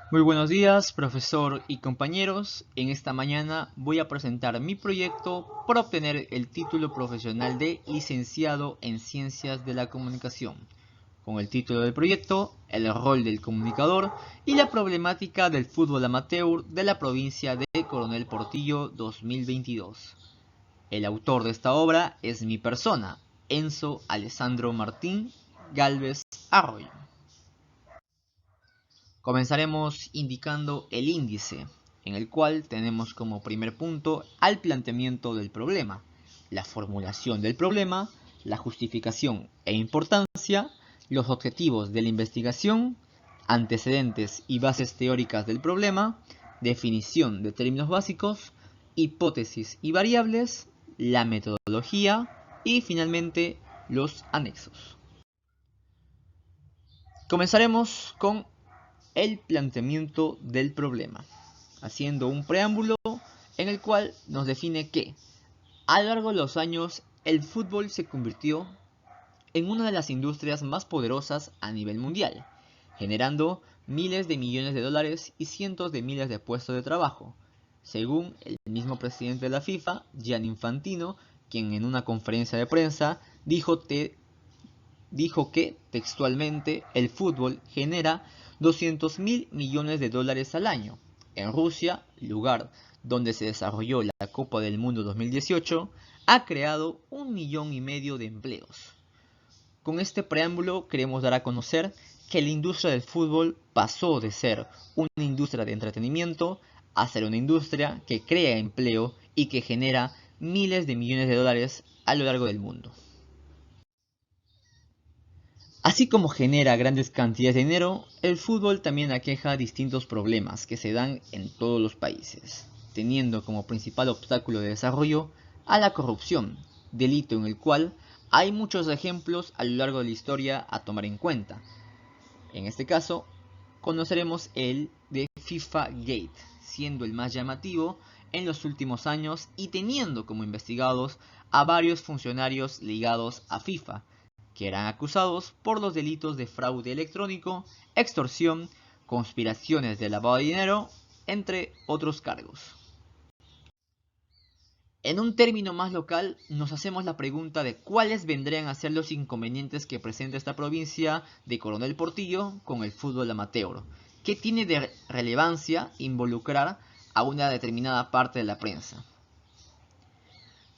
Muy buenos días, profesor y compañeros. En esta mañana voy a presentar mi proyecto para obtener el título profesional de licenciado en Ciencias de la Comunicación, con el título del proyecto, el rol del comunicador y la problemática del fútbol amateur de la provincia de Coronel Portillo 2022. El autor de esta obra es mi persona, Enzo Alessandro Martín Galvez Arroyo. Comenzaremos indicando el índice, en el cual tenemos como primer punto al planteamiento del problema, la formulación del problema, la justificación e importancia, los objetivos de la investigación, antecedentes y bases teóricas del problema, definición de términos básicos, hipótesis y variables, la metodología y finalmente los anexos. Comenzaremos con el planteamiento del problema, haciendo un preámbulo en el cual nos define que a lo largo de los años el fútbol se convirtió en una de las industrias más poderosas a nivel mundial, generando miles de millones de dólares y cientos de miles de puestos de trabajo, según el mismo presidente de la FIFA, Gianni Infantino, quien en una conferencia de prensa dijo que textualmente el fútbol genera 200 mil millones de dólares al año. En Rusia, lugar donde se desarrolló la Copa del Mundo 2018, ha creado 1,5 millones de empleos. Con este preámbulo queremos dar a conocer que la industria del fútbol pasó de ser una industria de entretenimiento a ser una industria que crea empleo y que genera miles de millones de dólares a lo largo del mundo. Así como genera grandes cantidades de dinero, el fútbol también aqueja distintos problemas que se dan en todos los países, teniendo como principal obstáculo de desarrollo a la corrupción, delito en el cual hay muchos ejemplos a lo largo de la historia a tomar en cuenta. En este caso, conoceremos el de FIFA Gate, siendo el más llamativo en los últimos años y teniendo como investigados a varios funcionarios ligados a FIFA, que eran acusados por los delitos de fraude electrónico, extorsión, conspiraciones de lavado de dinero, entre otros cargos. En un término más local, nos hacemos la pregunta de cuáles vendrían a ser los inconvenientes que presenta esta provincia de Coronel Portillo con el fútbol amateur. ¿Qué tiene de relevancia involucrar a una determinada parte de la prensa?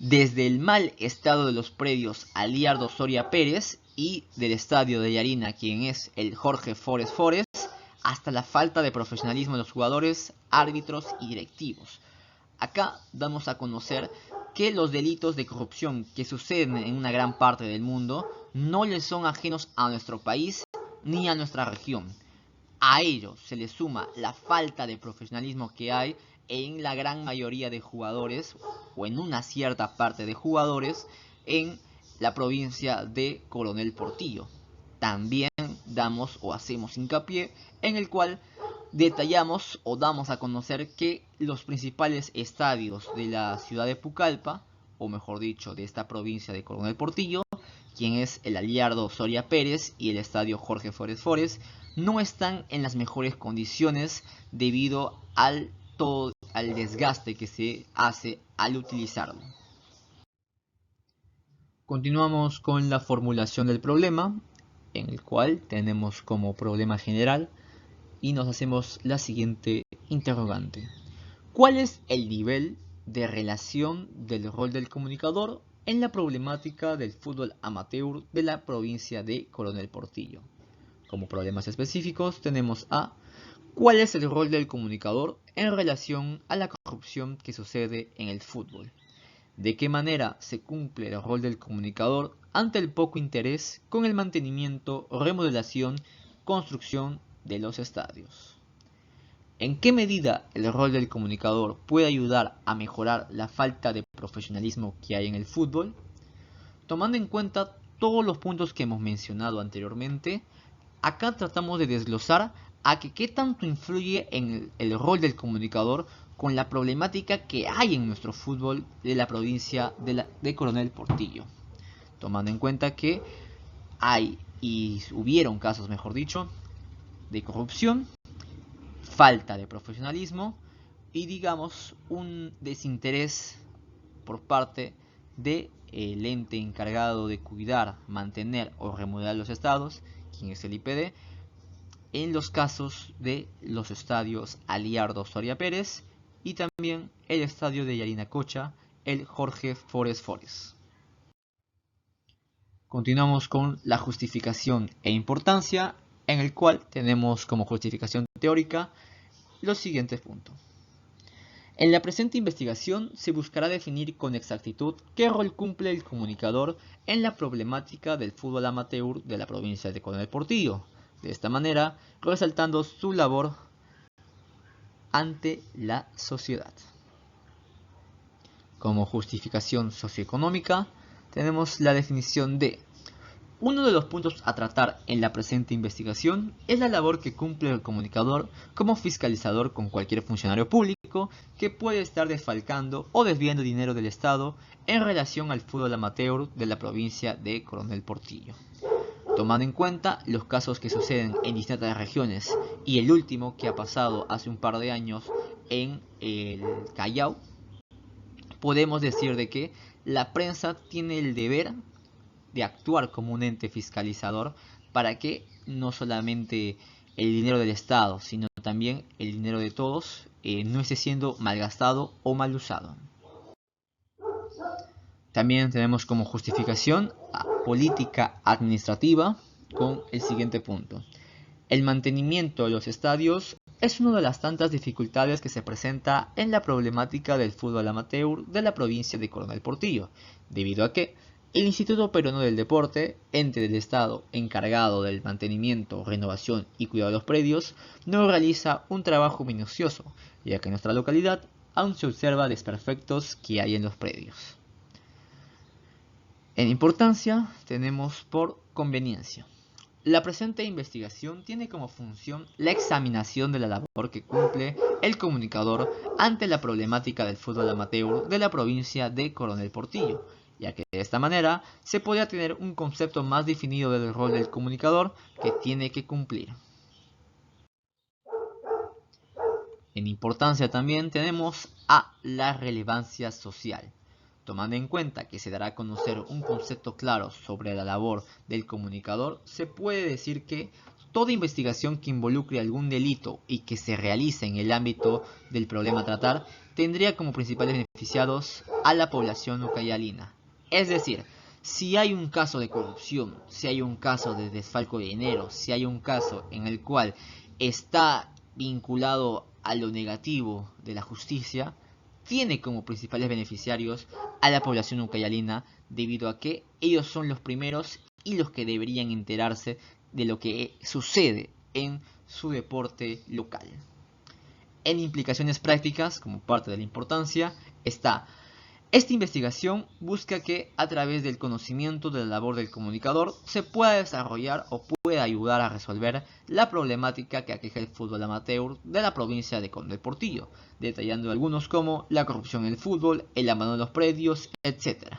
Desde el mal estado de los predios Aliardo Soria Pérez y del estadio de Yarina, quien es el Jorge Forest Forest, hasta la falta de profesionalismo de los jugadores, árbitros y directivos. Acá damos a conocer que los delitos de corrupción que suceden en una gran parte del mundo no les son ajenos a nuestro país ni a nuestra región. A ello se le suma la falta de profesionalismo que hay en la gran mayoría de jugadores o en una cierta parte de jugadores en la provincia de Coronel Portillo. También damos o hacemos hincapié en el cual detallamos o damos a conocer que los principales estadios de la ciudad de Pucallpa, o mejor dicho, de esta provincia de Coronel Portillo, quien es el Aliardo Soria Pérez y el estadio Jorge Forest Forest, no están en las mejores condiciones debido al desgaste que se hace al utilizarlo. Continuamos con la formulación del problema, en el cual tenemos como problema general y nos hacemos la siguiente interrogante. ¿Cuál es el nivel de relación del rol del comunicador en la problemática del fútbol amateur de la provincia de Coronel Portillo? Como problemas específicos tenemos a ¿cuál es el rol del comunicador en relación a la corrupción que sucede en el fútbol? ¿De qué manera se cumple el rol del comunicador ante el poco interés con el mantenimiento, remodelación, construcción de los estadios? ¿En qué medida el rol del comunicador puede ayudar a mejorar la falta de profesionalismo que hay en el fútbol? Tomando en cuenta todos los puntos que hemos mencionado anteriormente, acá tratamos de desglosar a que qué tanto influye en el rol del comunicador con la problemática que hay en nuestro fútbol de la provincia de Coronel Portillo. Tomando en cuenta que hay y hubieron casos, mejor dicho, de corrupción, falta de profesionalismo y, digamos, un desinterés por parte del ente encargado de cuidar, mantener o remodelar los estados, quien es el IPD, en los casos de los estadios Aliardo Soria Pérez y también el estadio de Yarinacocha, el Jorge Forest Forest. Continuamos con la justificación e importancia, en el cual tenemos como justificación teórica los siguientes puntos. En la presente investigación se buscará definir con exactitud qué rol cumple el comunicador en la problemática del fútbol amateur de la provincia de Coronel Portillo, de esta manera resaltando su labor ante la sociedad. Como justificación socioeconómica tenemos la definición de: uno de los puntos a tratar en la presente investigación es la labor que cumple el comunicador como fiscalizador con cualquier funcionario público que puede estar desfalcando o desviando dinero del Estado en relación al fútbol amateur de la provincia de Coronel Portillo. Tomando en cuenta los casos que suceden en distintas regiones y el último que ha pasado hace un par de años en el Callao, podemos decir de que la prensa tiene el deber de actuar como un ente fiscalizador para que no solamente el dinero del Estado, sino también el dinero de todos no esté siendo malgastado o mal usado. También tenemos como justificación a política administrativa con el siguiente punto. El mantenimiento de los estadios es una de las tantas dificultades que se presenta en la problemática del fútbol amateur de la provincia de Coronel Portillo, debido a que el Instituto Peruano del Deporte, ente del Estado encargado del mantenimiento, renovación y cuidado de los predios, no realiza un trabajo minucioso, ya que en nuestra localidad aún se observa desperfectos que hay en los predios. En importancia tenemos por conveniencia. La presente investigación tiene como función la examinación de la labor que cumple el comunicador ante la problemática del fútbol amateur de la provincia de Coronel Portillo, ya que de esta manera se podría tener un concepto más definido del rol del comunicador que tiene que cumplir. En importancia también tenemos a la relevancia social. Tomando en cuenta que se dará a conocer un concepto claro sobre la labor del comunicador, se puede decir que toda investigación que involucre algún delito y que se realice en el ámbito del problema a tratar, tendría como principales beneficiados a la población ucayalina. Es decir, si hay un caso de corrupción, si hay un caso de desfalco de dinero, si hay un caso en el cual está vinculado a lo negativo de la justicia, tiene como principales beneficiarios a la población ucayalina, debido a que ellos son los primeros y los que deberían enterarse de lo que sucede en su deporte local. En implicaciones prácticas, como parte de la importancia, está: esta investigación busca que a través del conocimiento de la labor del comunicador se pueda desarrollar o pueda ayudar a resolver la problemática que aqueja el fútbol amateur de la provincia de Coronel Portillo, detallando algunos como la corrupción en el fútbol, el abandono de los predios, etc.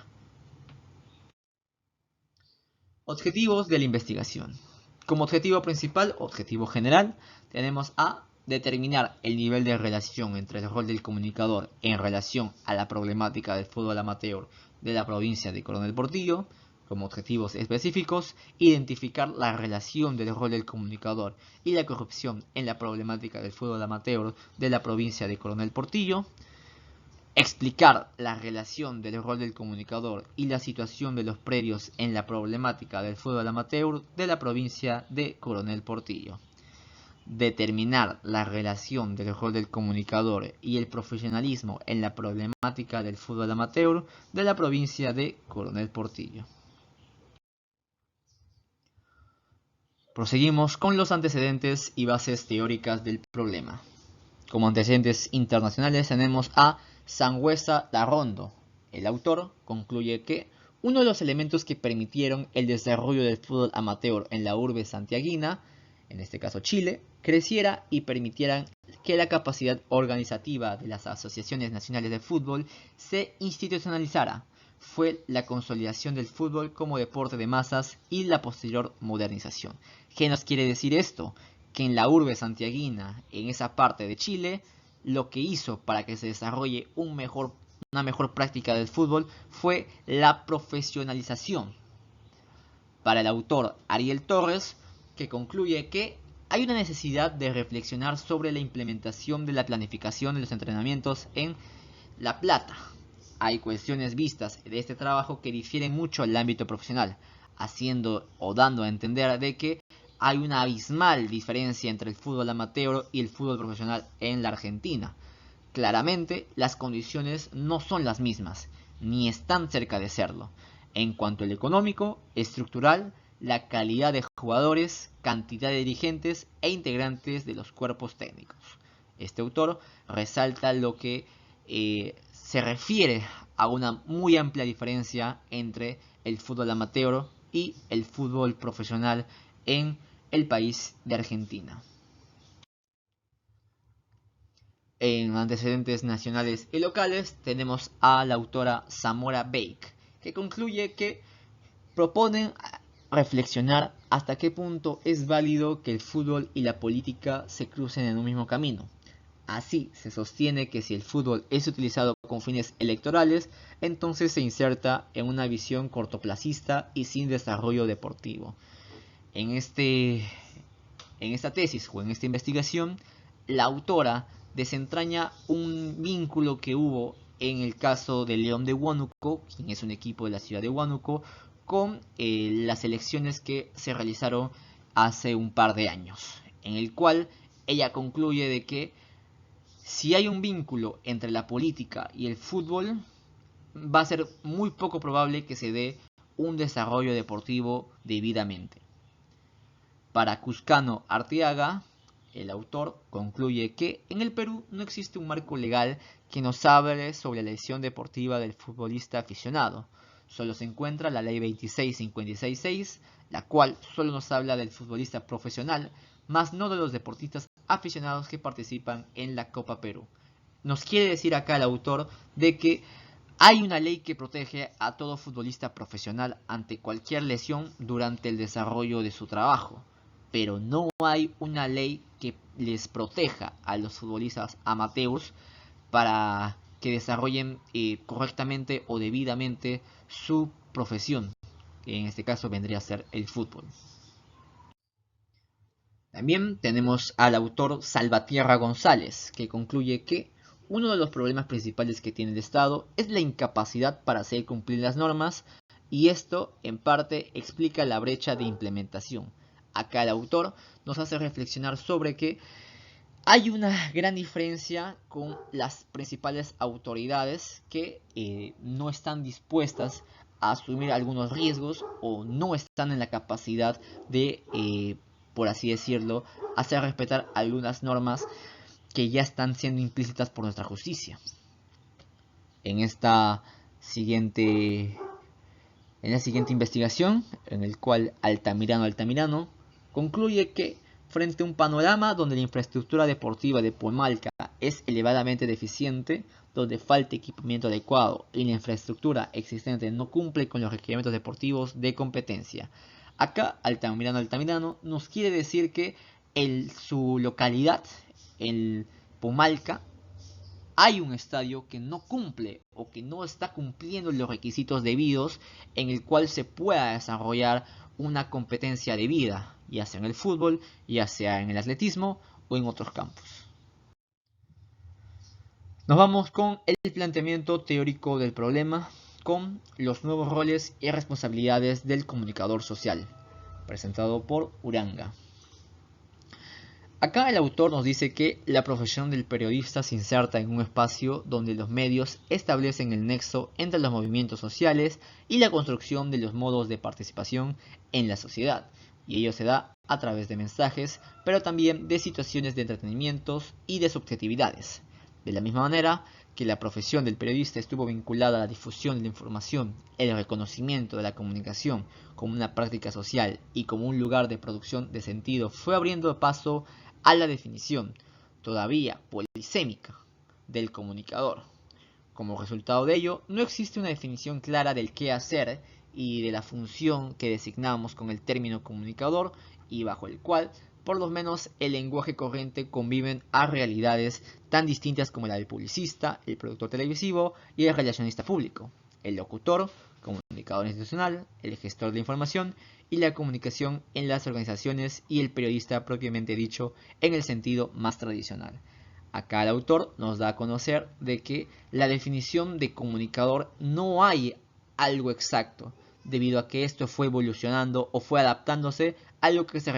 Objetivos de la investigación. Como objetivo principal, objetivo general, tenemos a determinar el nivel de relación entre el rol del comunicador en relación a la problemática del fútbol amateur de la provincia de Coronel Portillo. Como objetivos específicos, identificar la relación del rol del comunicador y la corrupción en la problemática del fútbol amateur de la provincia de Coronel Portillo. Explicar la relación del rol del comunicador y la situación de los predios en la problemática del fútbol amateur de la provincia de Coronel Portillo. Determinar la relación del rol del comunicador y el profesionalismo en la problemática del fútbol amateur de la provincia de Coronel Portillo. Proseguimos con los antecedentes y bases teóricas del problema. Como antecedentes internacionales tenemos a Sangüesa Larrondo. El autor concluye que uno de los elementos que permitieron el desarrollo del fútbol amateur en la urbe santiaguina, en este caso Chile, creciera y permitieran que la capacidad organizativa de las asociaciones nacionales de fútbol se institucionalizara, fue la consolidación del fútbol como deporte de masas y la posterior modernización. ¿Qué nos quiere decir esto? que en la urbe santiaguina, en esa parte de Chile, lo que hizo para que se desarrolle una mejor práctica del fútbol fue la profesionalización. Para el autor Ariel Torres, que concluye que hay una necesidad de reflexionar sobre la implementación de la planificación de los entrenamientos en La Plata. Hay cuestiones vistas de este trabajo que difieren mucho al ámbito profesional, haciendo o dando a entender de que hay una abismal diferencia entre el fútbol amateur y el fútbol profesional en la Argentina. Claramente, las condiciones no son las mismas, ni están cerca de serlo. En cuanto al económico, estructural, la calidad de jugadores, cantidad de dirigentes e integrantes de los cuerpos técnicos. Este autor resalta lo que se refiere a una muy amplia diferencia entre el fútbol amateur y el fútbol profesional en el país de Argentina. En antecedentes nacionales y locales tenemos a la autora Zamora Bake, que concluye que proponen reflexionar hasta qué punto es válido que el fútbol y la política se crucen en un mismo camino. Así se sostiene que si el fútbol es utilizado con fines electorales, entonces se inserta en una visión cortoplacista y sin desarrollo deportivo. En esta tesis o en esta investigación, la autora desentraña un vínculo que hubo en el caso de León de Huánuco, quien es un equipo de la ciudad de Huánuco, con las elecciones que se realizaron hace un par de años, en el cual ella concluye de que si hay un vínculo entre la política y el fútbol, va a ser muy poco probable que se dé un desarrollo deportivo debidamente. Para Cuscano Arteaga, el autor concluye que en el Perú no existe un marco legal que nos hable sobre la elección deportiva del futbolista aficionado. Solo se encuentra la ley 26566, la cual solo nos habla del futbolista profesional, más no de los deportistas aficionados que participan en la Copa Perú. Nos quiere decir acá el autor de que hay una ley que protege a todo futbolista profesional ante cualquier lesión durante el desarrollo de su trabajo, pero no hay una ley que les proteja a los futbolistas amateurs para que desarrollen correctamente o debidamente su profesión, que en este caso vendría a ser el fútbol. También tenemos al autor Salvatierra González, que concluye que uno de los problemas principales que tiene el Estado es la incapacidad para hacer cumplir las normas, y esto en parte explica la brecha de implementación. Acá el autor nos hace reflexionar sobre que hay una gran diferencia con las principales autoridades que no están dispuestas a asumir algunos riesgos o no están en la capacidad de, por así decirlo, hacer respetar algunas normas que ya están siendo implícitas por nuestra justicia. En esta siguiente investigación, en el cual Altamirano concluye que frente a un panorama donde la infraestructura deportiva de Pomalca es elevadamente deficiente, donde falta equipamiento adecuado y la infraestructura existente no cumple con los requerimientos deportivos de competencia. Acá Altamirano nos quiere decir que en su localidad, en Pomalca, hay un estadio que no cumple o que no está cumpliendo los requisitos debidos en el cual se pueda desarrollar una competencia debida, ya sea en el fútbol, ya sea en el atletismo o en otros campos. Nos vamos con el planteamiento teórico del problema, con los nuevos roles y responsabilidades del comunicador social, presentado por Uranga. Acá el autor nos dice que la profesión del periodista se inserta en un espacio donde los medios establecen el nexo entre los movimientos sociales y la construcción de los modos de participación en la sociedad, y ello se da a través de mensajes, pero también de situaciones de entretenimientos y de subjetividades. De la misma manera que la profesión del periodista estuvo vinculada a la difusión de la información, el reconocimiento de la comunicación como una práctica social y como un lugar de producción de sentido fue abriendo paso a la definición, todavía polisémica, del comunicador. Como resultado de ello, no existe una definición clara del qué hacer y de la función que designamos con el término comunicador y bajo el cual por lo menos el lenguaje corriente conviven a realidades tan distintas como la del publicista, el productor televisivo y el relacionista público, el locutor, comunicador institucional, el gestor de información y la comunicación en las organizaciones y el periodista propiamente dicho en el sentido más tradicional. Acá el autor nos da a conocer de que la definición de comunicador no hay algo exacto, debido a que esto fue evolucionando o fue adaptándose a lo que se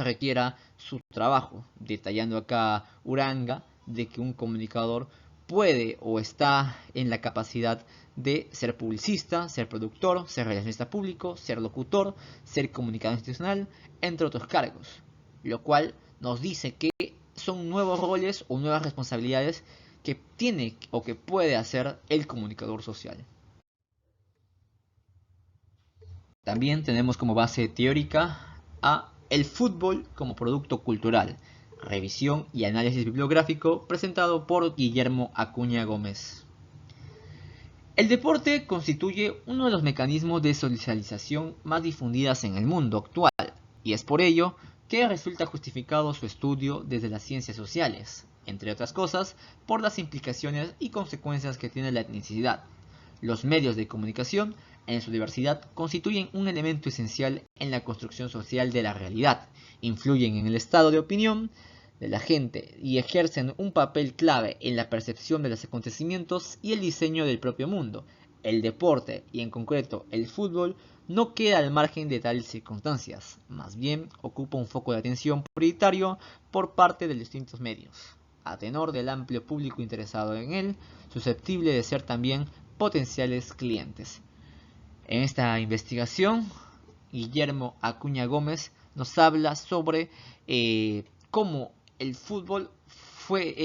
requiera su trabajo, detallando acá Uranga de que un comunicador puede o está en la capacidad de ser publicista, ser productor, ser relacionista público, ser locutor, ser comunicador institucional, entre otros cargos, lo cual nos dice que son nuevos roles o nuevas responsabilidades que tiene o que puede hacer el comunicador social. También tenemos como base teórica a el fútbol como producto cultural, revisión y análisis bibliográfico presentado por Guillermo Acuña Gómez. El deporte constituye uno de los mecanismos de socialización más difundidas en el mundo actual, y es por ello que resulta justificado su estudio desde las ciencias sociales, entre otras cosas, por las implicaciones y consecuencias que tiene la etnicidad. Los medios de comunicación, en su diversidad, constituyen un elemento esencial en la construcción social de la realidad, influyen en el estado de opinión de la gente y ejercen un papel clave en la percepción de los acontecimientos y el diseño del propio mundo. El deporte, y en concreto el fútbol, no queda al margen de tales circunstancias, más bien ocupa un foco de atención prioritario por parte de distintos medios, a tenor del amplio público interesado en él, susceptible de ser también potenciales clientes. En esta investigación, Guillermo Acuña Gómez nos habla sobre cómo el fútbol fue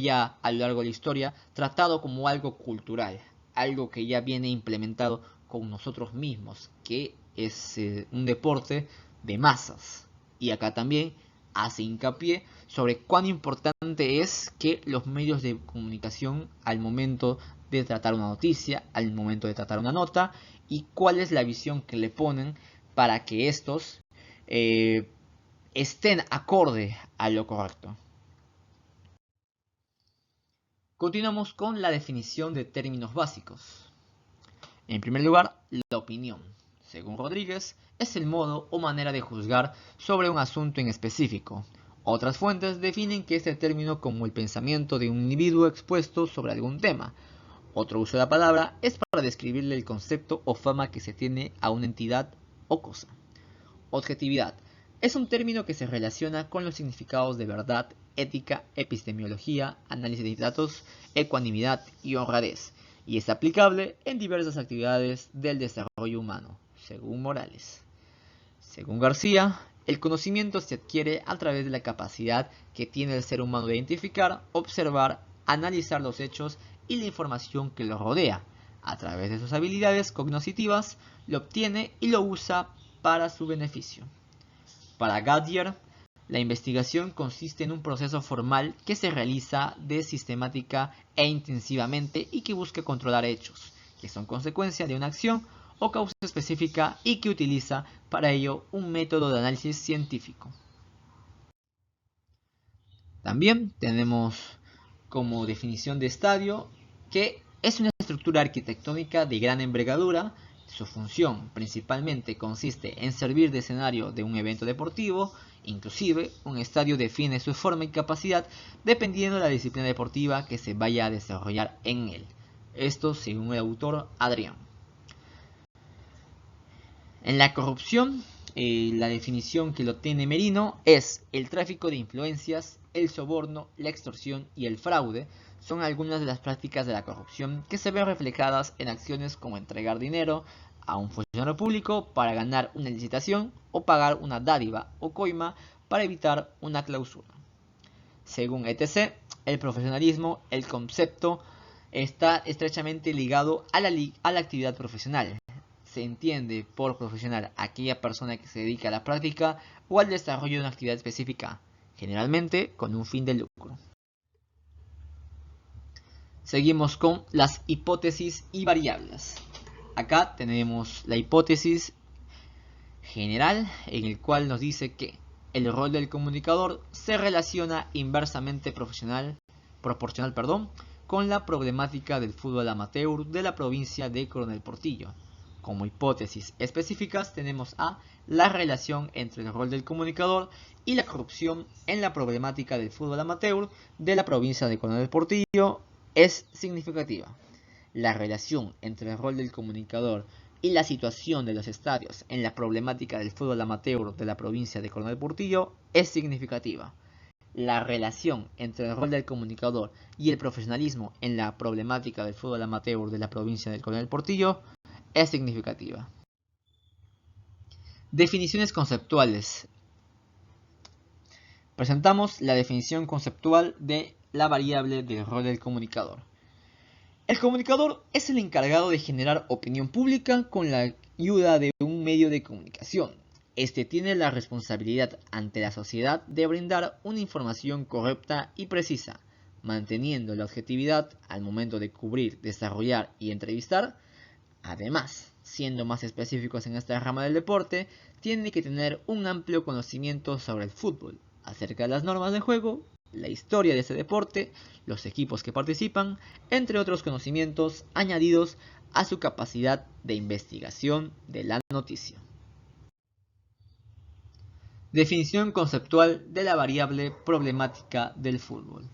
ya a lo largo de la historia tratado como algo cultural, algo que ya viene implementado con nosotros mismos, que es un deporte de masas. Y acá también hace hincapié sobre cuán importante es que los medios de comunicación al momento de tratar una noticia, al momento de tratar una nota, y cuál es la visión que le ponen para que estos estén acorde a lo correcto. Continuamos con la definición de términos básicos. En primer lugar, la opinión, según Rodríguez, es el modo o manera de juzgar sobre un asunto en específico. Otras fuentes definen que este término como el pensamiento de un individuo expuesto sobre algún tema. Otro uso de la palabra es para describirle el concepto o fama que se tiene a una entidad o cosa. Objetividad es un término que se relaciona con los significados de verdad, ética, epistemología, análisis de datos, ecuanimidad y honradez, y es aplicable en diversas actividades del desarrollo humano, según Morales. Según García, el conocimiento se adquiere a través de la capacidad que tiene el ser humano de identificar, observar, analizar los hechos y la información que lo rodea. A través de sus habilidades cognitivas, lo obtiene y lo usa para su beneficio. Para Gadier, la investigación consiste en un proceso formal que se realiza de sistemática e intensivamente y que busca controlar hechos, que son consecuencia de una acción o causa específica y que utiliza para ello un método de análisis científico. También tenemos como definición de estadio que es una estructura arquitectónica de gran envergadura. Su función principalmente consiste en servir de escenario de un evento deportivo. Inclusive, un estadio define su forma y capacidad dependiendo de la disciplina deportiva que se vaya a desarrollar en él. Esto según el autor Adrián. En la corrupción, la definición que lo tiene Merino es el tráfico de influencias, el soborno, la extorsión y el fraude. Son algunas de las prácticas de la corrupción que se ven reflejadas en acciones como entregar dinero a un funcionario público para ganar una licitación o pagar una dádiva o coima para evitar una clausura. Según ETC, el profesionalismo, el concepto, está estrechamente ligado a la actividad profesional. Se entiende por profesional aquella persona que se dedica a la práctica o al desarrollo de una actividad específica, generalmente con un fin de lucro. Seguimos con las hipótesis y variables. Acá tenemos la hipótesis general, en el cual nos dice que el rol del comunicador se relaciona inversamente proporcional con la problemática del fútbol amateur de la provincia de Coronel Portillo. Como hipótesis específicas tenemos a la relación entre el rol del comunicador y la corrupción en la problemática del fútbol amateur de la provincia de Coronel Portillo es significativa. La relación entre el rol del comunicador y la situación de los estadios en la problemática del fútbol amateur de la provincia de Coronel Portillo es significativa. La relación entre el rol del comunicador y el profesionalismo en la problemática del fútbol amateur de la provincia de Coronel Portillo es significativa. Definiciones conceptuales. Presentamos la definición conceptual de la variable del rol del comunicador. El comunicador es el encargado de generar opinión pública con la ayuda de un medio de comunicación. Este tiene la responsabilidad ante la sociedad de brindar una información correcta y precisa, manteniendo la objetividad al momento de cubrir, desarrollar y entrevistar. Además, siendo más específicos en esta rama del deporte, tiene que tener un amplio conocimiento sobre el fútbol, acerca de las normas de juego, la historia de ese deporte, los equipos que participan, entre otros conocimientos añadidos a su capacidad de investigación de la noticia. Definición conceptual de la variable problemática del fútbol.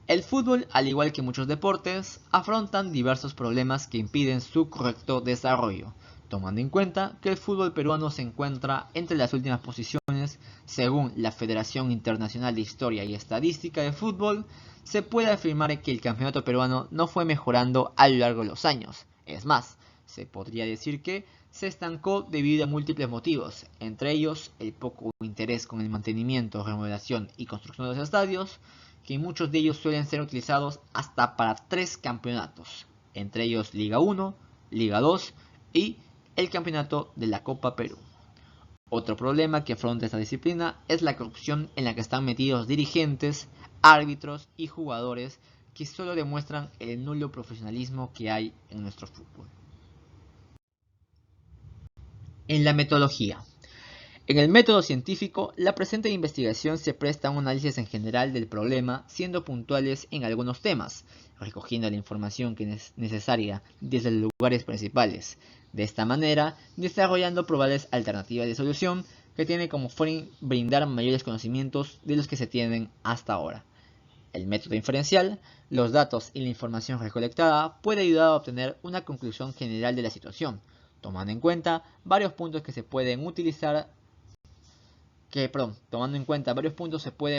El fútbol, al igual que muchos deportes, afrontan diversos problemas que impiden su correcto desarrollo, tomando en cuenta que el fútbol peruano se encuentra entre las últimas posiciones según la Federación Internacional de Historia y Estadística de Fútbol. Se puede afirmar que el campeonato peruano no fue mejorando a lo largo de los años. Es más, se podría decir que se estancó debido a múltiples motivos, entre ellos el poco interés con el mantenimiento, remodelación y construcción de los estadios, que muchos de ellos suelen ser utilizados hasta para 3 campeonatos, entre ellos Liga 1, Liga 2 y el campeonato de la Copa Perú. Otro problema que afronta esta disciplina es la corrupción en la que están metidos dirigentes, árbitros y jugadores que solo demuestran el nulo profesionalismo que hay en nuestro fútbol. En la metodología. En el método científico, la presente investigación se presta a un análisis en general del problema, siendo puntuales en algunos temas, recogiendo la información que es necesaria desde los lugares principales. De esta manera, desarrollando probables alternativas de solución que tienen como fin brindar mayores conocimientos de los que se tienen hasta ahora. El método inferencial, los datos y la información recolectada puede ayudar a obtener una conclusión general de la situación, tomando en cuenta varios puntos se puede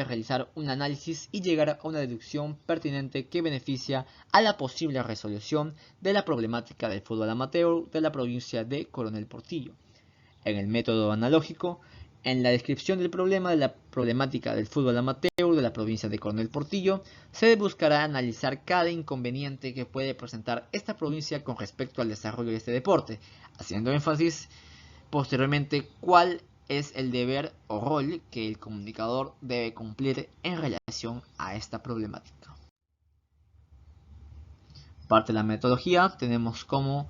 realizar un análisis y llegar a una deducción pertinente que beneficia a la posible resolución de la problemática del fútbol amateur de la provincia de Coronel Portillo. En el método analógico, en la descripción del problema de la problemática del fútbol amateur de la provincia de Coronel Portillo, se buscará analizar cada inconveniente que puede presentar esta provincia con respecto al desarrollo de este deporte, haciendo énfasis posteriormente cuál es el deber o rol que el comunicador debe cumplir en relación a esta problemática. Parte de la metodología tenemos como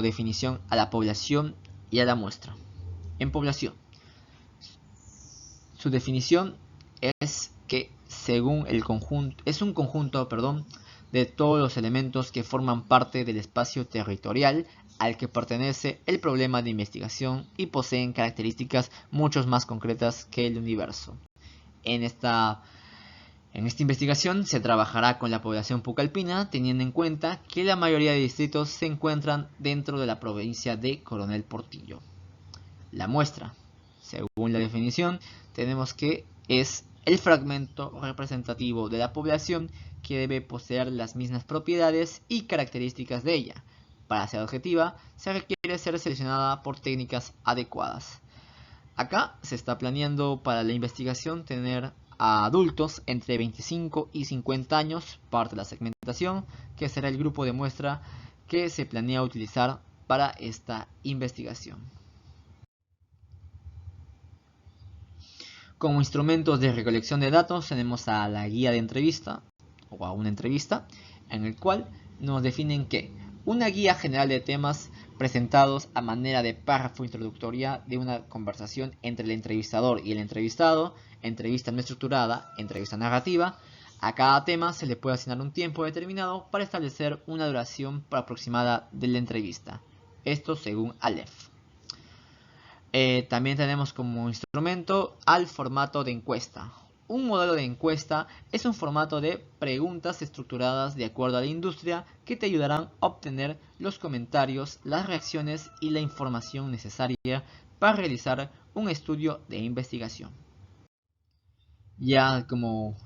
definición a la población y a la muestra. En población, su definición es que es un conjunto de todos los elementos que forman parte del espacio territorial al que pertenece el problema de investigación y poseen características mucho más concretas que el universo. En esta investigación se trabajará con la población pucallpina, teniendo en cuenta que la mayoría de distritos se encuentran dentro de la provincia de Coronel Portillo. La muestra, según la definición, tenemos que es el fragmento representativo de la población que debe poseer las mismas propiedades y características de ella. Para ser objetiva, se requiere ser seleccionada por técnicas adecuadas. Acá se está planeando para la investigación tener a adultos entre 25 y 50 años, parte de la segmentación, que será el grupo de muestra que se planea utilizar para esta investigación. Como instrumentos de recolección de datos tenemos a la guía de entrevista o a una entrevista, en el cual nos definen que una guía general de temas presentados a manera de párrafo introductoria de una conversación entre el entrevistador y el entrevistado, entrevista no estructurada, entrevista narrativa. A cada tema se le puede asignar un tiempo determinado para establecer una duración aproximada de la entrevista. Esto según Aleph. También tenemos como instrumento al formato de encuesta. Un modelo de encuesta es un formato de preguntas estructuradas de acuerdo a la industria que te ayudarán a obtener los comentarios, las reacciones y la información necesaria para realizar un estudio de investigación. Ya como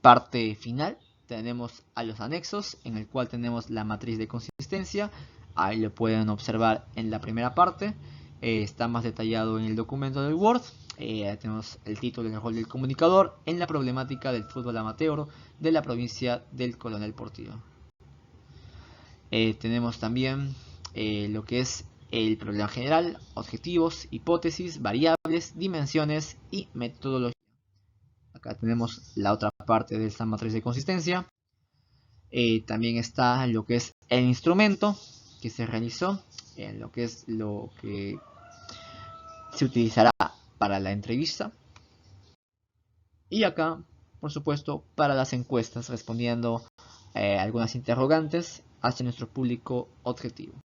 parte final tenemos a los anexos, en el cual tenemos la matriz de consistencia. Ahí lo pueden observar en la primera parte. Está más detallado en el documento del Word. Tenemos el título y el rol del comunicador en la problemática del fútbol amateur de la provincia del Coronel Portillo. Tenemos también lo que es el problema general, objetivos, hipótesis, variables, dimensiones y metodología. Acá tenemos la otra parte de esta matriz de consistencia. También está lo que es el instrumento que se realizó, lo que es lo que se utilizará para la entrevista. Y acá, por supuesto, para las encuestas, respondiendo algunas interrogantes hacia nuestro público objetivo.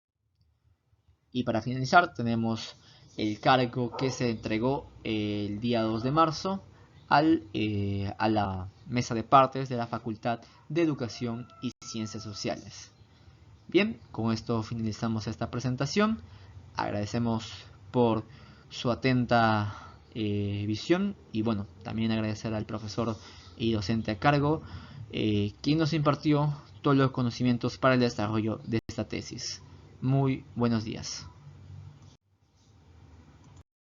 Y para finalizar, tenemos el cargo que se entregó el día 2 de marzo a la mesa de partes de la Facultad de Educación y Ciencias Sociales. Bien, con esto finalizamos esta presentación. Agradecemos por su atenta visión y bueno, también agradecer al profesor y docente a cargo, quien nos impartió todos los conocimientos para el desarrollo de esta tesis. Muy buenos días.